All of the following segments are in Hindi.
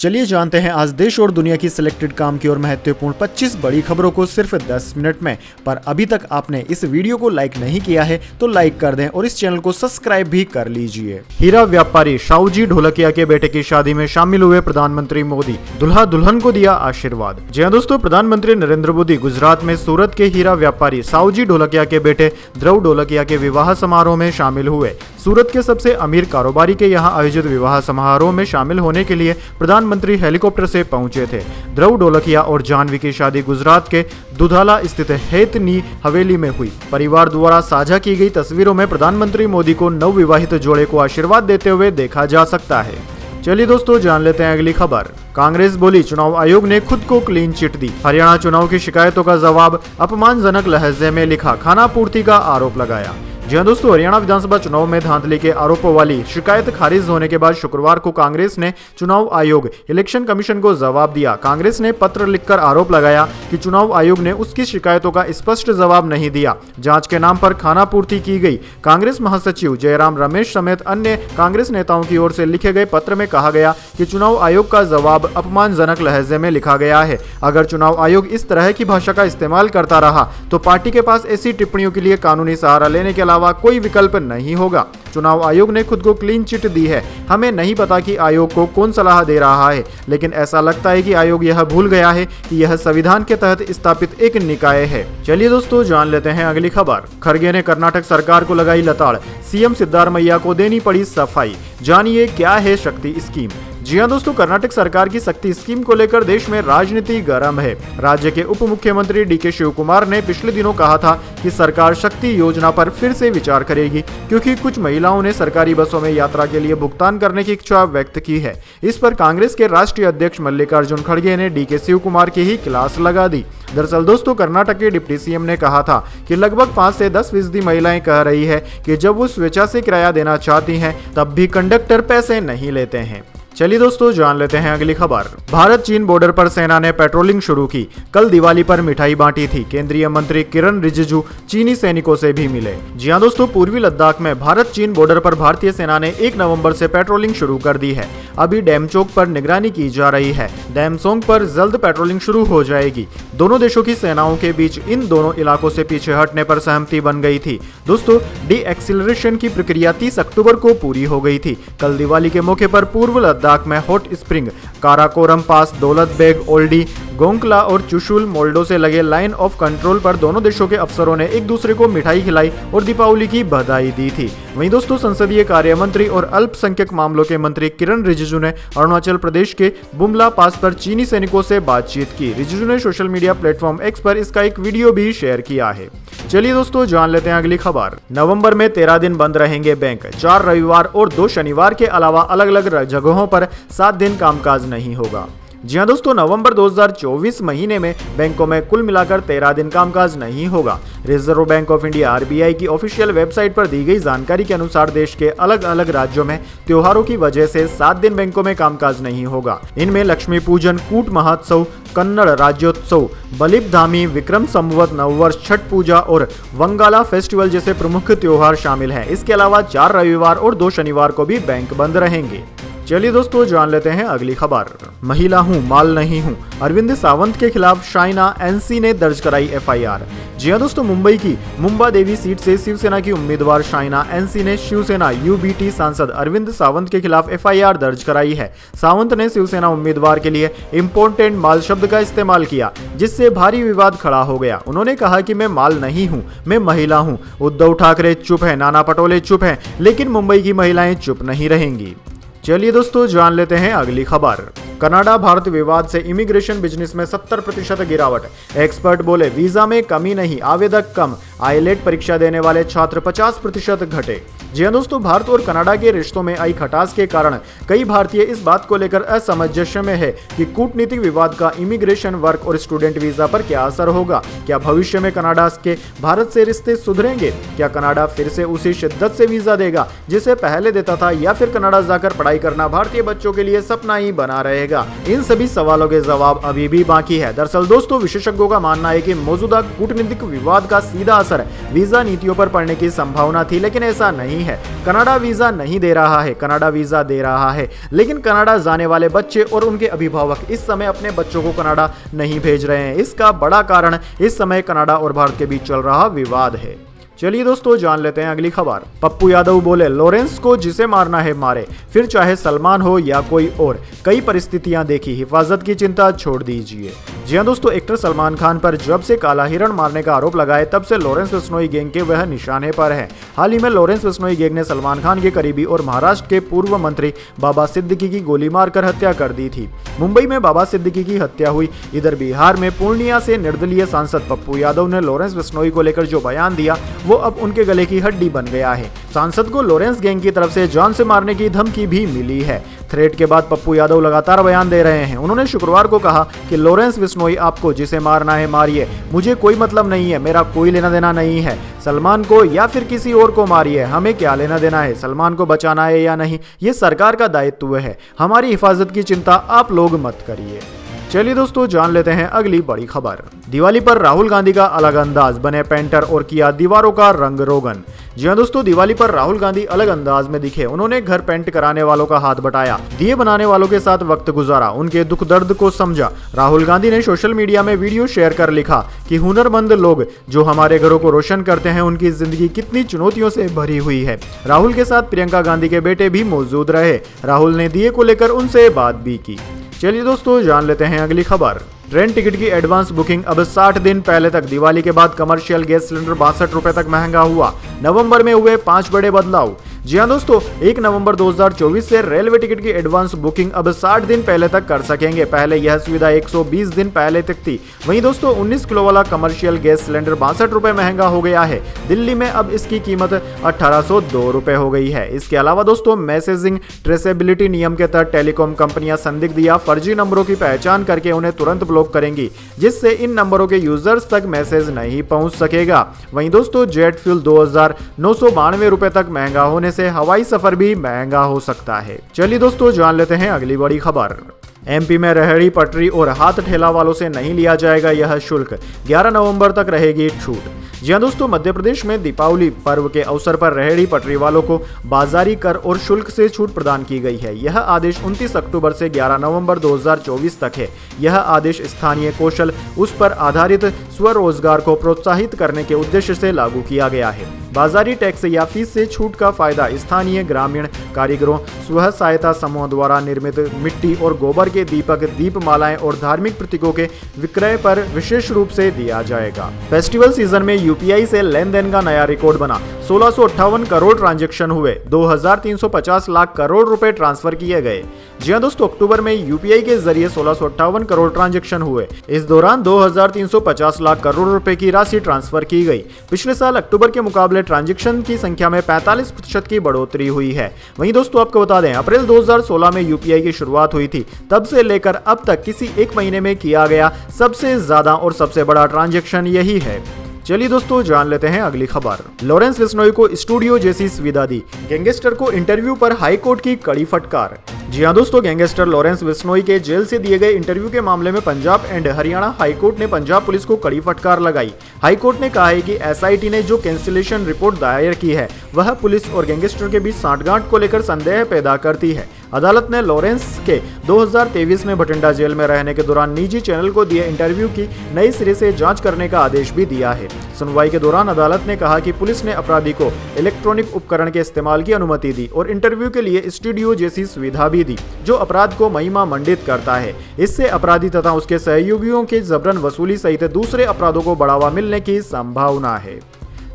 चलिए जानते हैं आज देश और दुनिया की सिलेक्टेड काम की और महत्वपूर्ण 25 बड़ी खबरों को सिर्फ 10 मिनट में। पर अभी तक आपने इस वीडियो को लाइक नहीं किया है तो लाइक कर दें और इस चैनल को सब्सक्राइब भी कर लीजिए। हीरा व्यापारी शाहूजी ढोलकिया के बेटे की शादी में शामिल हुए प्रधानमंत्री मोदी, दुल्हा दुल्हन को दिया आशीर्वाद। जी हां दोस्तों, प्रधानमंत्री नरेंद्र मोदी गुजरात में सूरत के हीरा व्यापारी शाहूजी ढोलकिया के बेटे ध्रुव ढोलकिया के विवाह समारोह में शामिल हुए। सूरत के सबसे अमीर कारोबारी के यहाँ आयोजित विवाह समारोह में शामिल होने के लिए प्रधानमंत्री हेलीकॉप्टर से पहुंचे थे। ध्रुव ढोलकिया और जाह्नवी की शादी गुजरात के दुधाला स्थित हेतनी हवेली में हुई। परिवार द्वारा साझा की गई तस्वीरों में प्रधानमंत्री मोदी को नवविवाहित जोड़े को आशीर्वाद देते हुए देखा जा सकता है। चलिए दोस्तों, जान लेते हैं अगली खबर। कांग्रेस बोली चुनाव आयोग ने खुद को क्लीन चिट दी। हरियाणा चुनाव की शिकायतों का जवाब, अपमानजनक लहजे में लिखा, खानापूर्ति का आरोप लगाया। जी हां दोस्तों, हरियाणा विधानसभा चुनाव में धांधली के आरोपों वाली शिकायत खारिज होने के बाद शुक्रवार को कांग्रेस ने चुनाव आयोग इलेक्शन कमीशन को जवाब दिया। कांग्रेस ने पत्र लिखकर आरोप लगाया कि चुनाव आयोग ने उसकी शिकायतों का स्पष्ट जवाब नहीं दिया। जांच के नाम पर खानापूर्ति की गई। कांग्रेस महासचिव जयराम रमेश समेत अन्य कांग्रेस नेताओं की ओर से लिखे गए पत्र में कहा गया कि चुनाव आयोग का जवाब अपमानजनक लहजे में लिखा गया है। अगर चुनाव आयोग इस तरह की भाषा का इस्तेमाल करता रहा तो पार्टी के पास ऐसी टिप्पणियों के लिए कानूनी सहारा लेने के अलावा कोई विकल्प नहीं होगा। चुनाव आयोग ने खुद को क्लीन चिट दी है। हमें नहीं पता कि आयोग को कौन सलाह दे रहा है, लेकिन ऐसा लगता है कि आयोग यह भूल गया है कि यह संविधान के तहत स्थापित एक निकाय है। चलिए दोस्तों, जान लेते हैं अगली खबर। खड़गे ने कर्नाटक सरकार को लगाई लताड़, सीएम सिद्धारमैया को देनी पड़ी सफाई। जानिए क्या है शक्ति स्कीम। जी हां दोस्तों, कर्नाटक सरकार की शक्ति स्कीम को लेकर देश में राजनीति गर्म है। राज्य के उप मुख्यमंत्री डीके शिवकुमार ने पिछले दिनों कहा था कि सरकार शक्ति योजना पर फिर से विचार करेगी, क्योंकि कुछ महिलाओं ने सरकारी बसों में यात्रा के लिए भुगतान करने की इच्छा व्यक्त की है। इस पर कांग्रेस के राष्ट्रीय अध्यक्ष मल्लिकार्जुन खड़गे ने डीके शिवकुमार की ही क्लास लगा दी। दरअसल दोस्तों, कर्नाटक के डिप्टी सीएम ने कहा था कि लगभग 5 से 10% महिलाएं कह रही है कि जब वो स्वेच्छा से किराया देना चाहती हैं तब भी कंडक्टर पैसे नहीं लेते हैं। चलिए दोस्तों, जान लेते हैं अगली खबर। भारत चीन बॉर्डर पर सेना ने पेट्रोलिंग शुरू की। कल दिवाली पर मिठाई बांटी थी। केंद्रीय मंत्री किरण रिजिजू चीनी सैनिकों से भी मिले। जी हां दोस्तों, पूर्वी लद्दाख में भारत चीन बॉर्डर पर भारतीय सेना ने 1 नवंबर से पेट्रोलिंग शुरू कर दी है। अभी डैमचोक पर निगरानी की जा रही है। डैमसोंग पर जल्द पेट्रोलिंग शुरू हो जाएगी। दोनों देशों की सेनाओं के बीच इन दोनों इलाकों से पीछे हटने पर सहमति बन गई थी। दोस्तों, डी एक्सिलरेशन की प्रक्रिया 30 अक्टूबर को पूरी हो गई थी। कल दिवाली के मौके पर पूर्व लद्दाख में हॉट स्प्रिंग, काराकोरम पास, दौलत बेग, ओल्डी, गोंकला और चुशुल मोल्डो से लगे लाइन ऑफ कंट्रोल पर दोनों देशों के अफसरों ने एक दूसरे को मिठाई खिलाई और दीपावली की बधाई दी थी। वहीं दोस्तों, संसदीय कार्य मंत्री और अल्पसंख्यक मामलों के मंत्री किरण रिजिजू ने अरुणाचल प्रदेश के बुमला पास पर चीनी सैनिकों से बातचीत की। रिजिजू ने सोशल मीडिया प्लेटफॉर्म एक्स पर इसका एक वीडियो भी शेयर किया है। चलिए दोस्तों, जान लेते हैं अगली खबर। नवंबर में 13 दिन बंद रहेंगे बैंक। 4 रविवार और 2 शनिवार के अलावा अलग अलग जगहों पर 7 दिन कामकाज नहीं होगा। जी हां दोस्तों, नवंबर 2024 महीने में बैंकों में कुल मिलाकर 13 दिन कामकाज नहीं होगा। Reserve bank of India RBI की ऑफिशियल वेबसाइट पर दी गई जानकारी के अनुसार देश के अलग अलग राज्यों में त्योहारों की वजह से 7 दिन बैंकों में कामकाज नहीं होगा। इनमें लक्ष्मी पूजन, कूट महोत्सव, कन्नड़ राज्योत्सव, बलिपधामी, विक्रम संवत नववर्ष, छठ पूजा और वंगाला फेस्टिवल जैसे प्रमुख त्योहार शामिल हैं। इसके अलावा 4 रविवार और 2 शनिवार को भी बैंक बंद रहेंगे। चलिए दोस्तों, जान लेते हैं अगली खबर। महिला हूं, माल नहीं हूं, अरविंद सावंत के खिलाफ शाइना एनसी ने दर्ज कराई एफआईआर। जी हां दोस्तों, मुंबई की मुंबा देवी सीट से शिवसेना की उम्मीदवार शाइना एनसी ने शिवसेना यूबीटी सांसद अरविंद सावंत के खिलाफ एफआईआर दर्ज कराई है। सावंत ने शिवसेना उम्मीदवार के लिए इंपोर्टेंट माल शब्द का इस्तेमाल किया, जिससे भारी विवाद खड़ा हो गया। उन्होंने कहा कि मैं माल नहीं हूं, मैं महिला हूं। उद्धव ठाकरे चुप है, नाना पटोले चुप है, लेकिन मुंबई की महिलाएं चुप नहीं रहेंगी। चलिए दोस्तों, जान लेते हैं अगली खबर। कनाडा भारत विवाद से इमिग्रेशन बिजनेस में 70% गिरावट। एक्सपर्ट बोले वीजा में कमी नहीं, आवेदक कम। आईलेट परीक्षा देने वाले छात्र 50% घटे। जी हां दोस्तों, भारत और कनाडा के रिश्तों में आई खटास के कारण कई भारतीय इस बात को लेकर असमंजस्य में है कि कूटनीतिक विवाद का इमिग्रेशन, वर्क और स्टूडेंट वीजा पर क्या असर होगा। क्या भविष्य में कनाडा के भारत से रिश्ते सुधरेंगे? क्या कनाडा फिर से उसी शिद्दत से वीजा देगा जिसे पहले देता था, या फिर कनाडा जाकर पढ़ाई करना भारतीय बच्चों के लिए सपना ही बना रहेगा? रहेगा? इन सभी सवालों के जवाब अभी भी बाकी है। दरअसल दोस्तों, विशेषज्ञों का मानना है कि मौजूदा कूटनीतिक विवाद का सीधा असर वीजा नीतियों पर पड़ने की संभावना थी, लेकिन ऐसा नहीं है। कनाडा वीजा नहीं दे रहा है, कनाडा वीजा दे रहा है, लेकिन कनाडा जाने वाले बच्चे और उनके अभिभावक इस समय अपने बच्चों को कनाडा नहीं भेज रहे हैं। इसका बड़ा कारण इस समय कनाडा और भारत के बीच चल रहा विवाद है। चलिए दोस्तों, जान लेते हैं अगली खबर। पप्पू यादव बोले, लॉरेंस को जिसे मारना है मारे, फिर चाहे सलमान हो या कोई और, कई परिस्थितियां देखी, हिफाजत की चिंता छोड़ दीजिए। जी हां दोस्तों, एक्टर सलमान खान पर जब से काला हिरण मारने का आरोप लगाए तब से लॉरेंस बिश्नोई गैंग के वह निशाने पर है। हाल ही में लॉरेंस बिश्नोई गैंग ने सलमान खान के करीबी और महाराष्ट्र के पूर्व मंत्री बाबा सिद्दीकी की गोली मारकर हत्या कर दी थी। मुंबई में बाबा सिद्दीकी की हत्या हुई। इधर बिहार में पूर्णिया से निर्दलीय सांसद पप्पू यादव ने लॉरेंस बिश्नोई को लेकर जो बयान दिया वो अब उनके गले की हड्डी बन गया है। सांसद को लॉरेंस गैंग की तरफ से जान से मारने की धमकी भी मिली है। थ्रेट के बाद पप्पू यादव लगातार बयान दे रहे हैं। उन्होंने शुक्रवार को कहा कि लॉरेंस बिश्नोई, आपको जिसे मारना है मारिए, मुझे कोई मतलब नहीं है, मेरा कोई लेना देना नहीं है। सलमान को या फिर किसी और को मारिए, हमें क्या लेना देना है? सलमान को बचाना है या नहीं, ये सरकार का दायित्व है। हमारी हिफाजत की चिंता आप लोग मत करिए। चलिए दोस्तों, जान लेते हैं अगली बड़ी खबर। दिवाली पर राहुल गांधी का अलग अंदाज, बने पेंटर और किया दीवारों का रंग रोगन। जी हां दोस्तों, दिवाली पर राहुल गांधी अलग अंदाज में दिखे। उन्होंने घर पेंट कराने वालों का हाथ बटाया, दिए बनाने वालों के साथ वक्त गुजारा, उनके दुख दर्द को समझा। राहुल गांधी ने सोशल मीडिया में वीडियो शेयर कर लिखा कि हुनरमंद लोग जो हमारे घरों को रोशन करते हैं, उनकी जिंदगी कितनी चुनौतियों से भरी हुई है। राहुल के साथ प्रियंका गांधी के बेटे भी मौजूद रहे। राहुल ने दिए को लेकर उनसे बात भी की। चलिए दोस्तों, जान लेते हैं अगली खबर। ट्रेन टिकट की एडवांस बुकिंग अब 60 दिन पहले तक। दिवाली के बाद कमर्शियल गैस सिलेंडर 62 रुपए तक महंगा हुआ। नवंबर में हुए 5 बड़े बदलाव। जी हां दोस्तों, 1 नवंबर 2024 से रेलवे टिकट की एडवांस बुकिंग अब 60 दिन पहले तक कर सकेंगे। पहले यह सुविधा 120 दिन पहले तक थी। वहीं दोस्तों, 19 किलो वाला कमर्शियल गैस सिलेंडर 62 रुपए महंगा हो गया है। दिल्ली में अब इसकी कीमत 1802 रुपए हो गई है। इसके अलावा दोस्तों, मैसेजिंग ट्रेसेबिलिटी नियम के तहत टेलीकॉम कंपनियां संदिग्ध या फर्जी नंबरों की पहचान करके उन्हें तुरंत ब्लॉक करेंगी, जिससे इन नंबरों के यूजर्स तक मैसेज नहीं पहुंच सकेगा। वहीं दोस्तों, जेट फ्यूल 2992 रुपए तक महंगा होने से हवाई सफर भी महंगा हो सकता है। चलिए दोस्तों, जान लेते हैं अगली बड़ी खबर। एमपी में रेहड़ी पटरी और हाथ ठेला वालों से नहीं लिया जाएगा यह शुल्क, 11 नवंबर तक रहेगी छूट। जी हां दोस्तों, मध्य प्रदेश में दीपावली पर्व के अवसर पर रेहड़ी पटरी वालों को बाजारी कर और शुल्क से छूट प्रदान की गई है। यह आदेश 29 अक्टूबर से 11 नवंबर 2024 तक है। यह आदेश स्थानीय कौशल, उस पर आधारित स्वरोजगार को प्रोत्साहित करने के उद्देश्य से लागू किया गया है। बाजारी टैक्स या फीस से छूट का फायदा स्थानीय ग्रामीण कारीगरों, स्व सहायता समूह द्वारा निर्मित मिट्टी और गोबर के दीपक, दीपमालाएं और धार्मिक प्रतीकों के विक्रय पर विशेष रूप से दिया जाएगा। फेस्टिवल सीजन में यूपीआई से लेन देन का नया रिकॉर्ड बना। 1658 करोड़ ट्रांजैक्शन हुए, 2350 लाख करोड़ रुपए ट्रांसफर किए गए। जी हां दोस्तों, अक्टूबर में यूपीआई के जरिए 1658 करोड़ ट्रांजैक्शन हुए। इस दौरान 2350 लाख करोड़ रुपए की राशि ट्रांसफर की गई। पिछले साल अक्टूबर के मुकाबले ट्रांजैक्शन की संख्या में 45% की बढ़ोतरी हुई है। वहीं दोस्तों, आपको बता दें, अप्रैल 2016 में यूपीआई की शुरुआत हुई थी। तब से लेकर अब तक किसी एक महीने में किया गया सबसे ज्यादा और सबसे बड़ा ट्रांजैक्शन यही है। चलिए दोस्तों, जान लेते हैं अगली खबर। लॉरेंस बिश्नोई को स्टूडियो जैसी सुविधा दी, गैंगस्टर को इंटरव्यू पर हाईकोर्ट की कड़ी फटकार। जी हां दोस्तों, गैंगस्टर लॉरेंस बिश्नोई के जेल से दिए गए इंटरव्यू के मामले में पंजाब एंड हरियाणा हाईकोर्ट ने पंजाब पुलिस को कड़ी फटकार लगाई। हाईकोर्ट ने कहा है कि एसआईटी ने जो कैंसिलेशन रिपोर्ट दायर की है वह पुलिस और गैंगस्टर के बीच सांठगांठ को लेकर संदेह पैदा करती है। अदालत ने लॉरेंस के 2023 में भटिंडा जेल में रहने के दौरान निजी चैनल को दिए इंटरव्यू की नए सिरे से जांच करने का आदेश भी दिया है। सुनवाई के दौरान अदालत ने कहा कि पुलिस ने अपराधी को इलेक्ट्रॉनिक उपकरण के इस्तेमाल की अनुमति दी और इंटरव्यू के लिए स्टूडियो जैसी सुविधा भी दी, जो अपराध को महिमा मंडित करता है। इससे अपराधी तथा उसके सहयोगियों की जबरन वसूली सहित दूसरे अपराधों को बढ़ावा मिलने की संभावना है।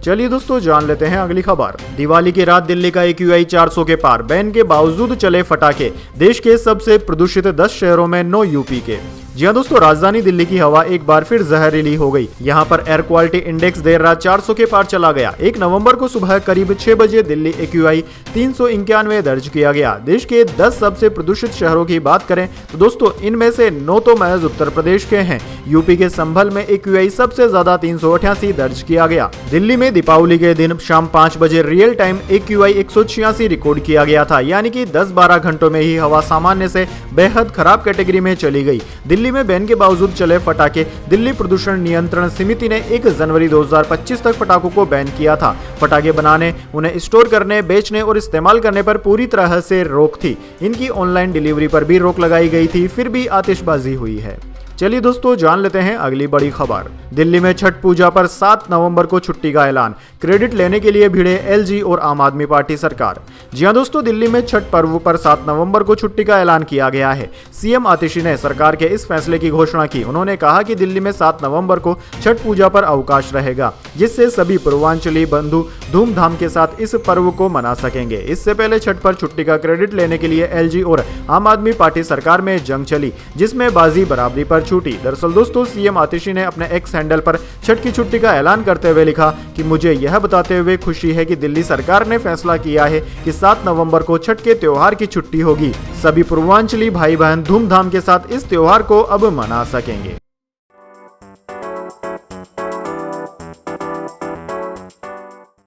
चलिए दोस्तों, जान लेते हैं अगली खबर। दिवाली की रात दिल्ली का AQI 400 के पार, बैन के बावजूद चले फटाके। देश के सबसे प्रदूषित 10 शहरों में 9 यूपी के। जी हाँ दोस्तों, राजधानी दिल्ली की हवा एक बार फिर जहरीली हो गई। यहाँ पर एयर क्वालिटी इंडेक्स देर रात 400 के पार चला गया। 1 नवंबर को सुबह करीब 6 बजे दिल्ली AQI 391 दर्ज किया गया। देश के 10 सबसे प्रदूषित शहरों की बात करें तो दोस्तों इनमें से 9 तो महज उत्तर प्रदेश के हैं। यूपी के संभल में AQI सबसे ज्यादा 388 दर्ज किया गया। दिल्ली में दीपावली के दिन शाम 5 बजे रियल टाइम AQI 186 रिकॉर्ड किया गया था, यानी कि 10-12 घंटों में ही हवा सामान्य से बेहद खराब कैटेगरी में चली गई। दिल्ली में बैन के बावजूद चले फटाके। दिल्ली प्रदूषण नियंत्रण समिति ने 1 जनवरी 2025 तक पटाखों को बैन किया था। फटाके बनाने, उन्हें स्टोर करने, बेचने और इस्तेमाल करने पर पूरी तरह से रोक थी। इनकी ऑनलाइन डिलीवरी पर भी रोक लगाई गई थी, फिर भी आतिशबाजी हुई है। चलिए दोस्तों, जान लेते हैं अगली बड़ी खबर। दिल्ली में छठ पूजा पर 7 नवंबर को छुट्टी का ऐलान। क्रेडिट लेने के लिए भिड़े LG और आम आदमी पार्टी सरकार। जी हां दोस्तों, दिल्ली में छठ पर्व पर 7 नवंबर को छुट्टी का ऐलान किया गया है। CM आतिशी ने सरकार के इस फैसले की घोषणा की। उन्होंने कहा कि दिल्ली में 7 नवंबर को छठ पूजा पर अवकाश रहेगा, जिससे सभी पूर्वांचली बंधु धूमधाम के साथ इस पर्व को मना सकेंगे। इससे पहले छठ पर छुट्टी का क्रेडिट लेने के लिए LG और आम आदमी पार्टी सरकार में जंग चली, जिसमें बाजी बराबरी पर छूटी। दरअसल दोस्तों, CM आतिशी ने अपने एक्स हैंडल पर छठ की छुट्टी का ऐलान करते हुए लिखा कि मुझे यह बताते हुए खुशी है कि दिल्ली सरकार ने फैसला किया है कि 7 नवंबर को छठ के त्योहार की छुट्टी होगी। सभी पूर्वांचली भाई बहन धूमधाम के साथ इस त्योहार को अब मना सकेंगे।